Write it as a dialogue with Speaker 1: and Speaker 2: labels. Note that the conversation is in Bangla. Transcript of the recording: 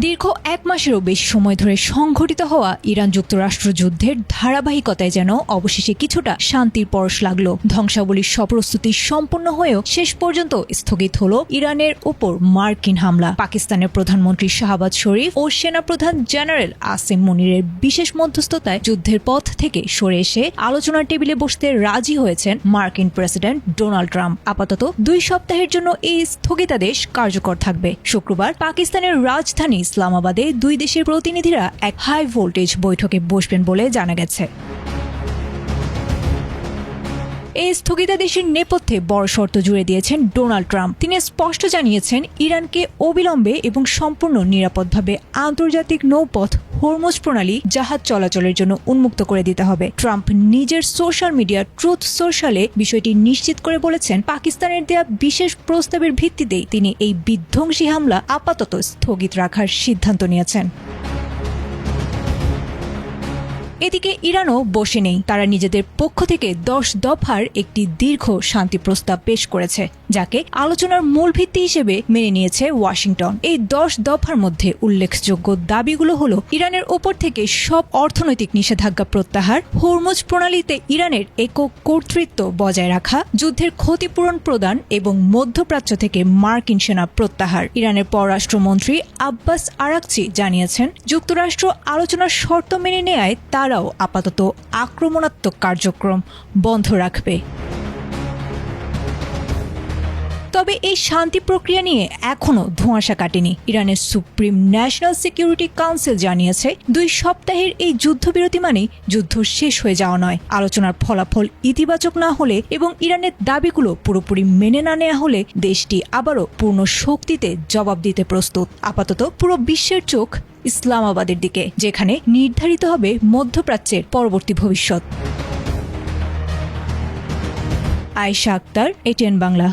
Speaker 1: দীর্ঘ 1 মাসেরও বেশি সময় ধরে সংঘটিত হওয়া ইরান যুক্তরাষ্ট্র যুদ্ধের ধারাবাহিকতায় যেন অবশেষে কিছুটা শান্তির পরশ লাগলো। ধ্বংসাবলীর সব প্রস্তুতি সম্পন্ন হয়েও শেষ পর্যন্ত স্থগিত হলো ইরানের উপর মার্কিন হামলা। পাকিস্তানের প্রধানমন্ত্রী শাহবাজ শরীফ ও সেনাপ্রধান জেনারেল আসিম মুনিরের বিশেষ মধ্যস্থতায় যুদ্ধের পথ থেকে সরে এসে আলোচনার টেবিলে বসতে রাজি হয়েছেন মার্কিন প্রেসিডেন্ট ডোনাল্ড ট্রাম্প। আপাতত 2 সপ্তাহের জন্য এই স্থগিতাদেশ কার্যকর থাকবে। শুক্রবার পাকিস্তানের রাজধানী ইসলামাবাদে 2 দেশের প্রতিনিধিরা এক হাই ভোল্টেজ বৈঠকে বসবেন বলে জানা গেছে। এই স্থগিতাদেশের নেপথ্যে বড় শর্ত জুড়ে দিয়েছেন ডোনাল্ড ট্রাম্প। তিনি স্পষ্ট জানিয়েছেন ইরানকে অবিলম্বে এবং সম্পূর্ণ নিরাপদভাবে আন্তর্জাতিক নৌপথ হরমুজ প্রণালী জাহাজ চলাচলের জন্য উন্মুক্ত করে দিতে হবে। ট্রাম্প নিজের সোশ্যাল মিডিয়া ট্রুথ সোশ্যালে বিষয়টি নিশ্চিত করে বলেছেন, পাকিস্তানের দেয়া বিশেষ প্রস্তাবের ভিত্তিতেই তিনি এই বিধ্বংসী হামলা আপাতত স্থগিত রাখার সিদ্ধান্ত নিয়েছেন। এদিকে ইরানও বসে নেই। তারা নিজেদের পক্ষ থেকে 10 দফার একটি দীর্ঘ শান্তি প্রস্তাব পেশ করেছে, যাকে আলোচনার মূল ভিত্তি হিসেবে মেনে নিয়েছে ওয়াশিংটন। এই 10 দফার মধ্যে উল্লেখযোগ্য দাবিগুলো হলো ইরানের ওপর থেকে সব অর্থনৈতিক নিষেধাজ্ঞা প্রত্যাহার, হরমুজ প্রণালীতে ইরানের একক কর্তৃত্ব বজায় রাখা, যুদ্ধের ক্ষতিপূরণ প্রদান এবং মধ্যপ্রাচ্য থেকে মার্কিন সেনা প্রত্যাহার। ইরানের পররাষ্ট্রমন্ত্রী আব্বাস আরাকচি জানিয়েছেন, যুক্তরাষ্ট্র আলোচনার শর্ত মেনে নেয়ায় তারাও আপাতত আক্রমণাত্মক কার্যক্রম বন্ধ রাখবে। তবে এই শান্তি প্রক্রিয়া নিয়ে এখনো ধোঁয়াশা কাটেনি। ইরানের সুপ্রিম ন্যাশনাল সিকিউরিটি কাউন্সিল জানিয়েছে, 2 সপ্তাহের এই যুদ্ধবিরতি মানেই যুদ্ধ শেষ হয়ে যাওয়া নয়। আলোচনার ফলাফল ইতিবাচক না হলে এবং ইরানের দাবিগুলো পুরোপুরি মেনে না নেওয়া হলে দেশটি আবারও পূর্ণ শক্তিতে জবাব দিতে প্রস্তুত। আপাতত পুরো বিশ্বের চোখ ইসলামাবাদের দিকে, যেখানে নির্ধারিত হবে মধ্যপ্রাচ্যের পরবর্তী ভবিষ্যৎ। আয়েশা আক্তার, ATN বাংলা।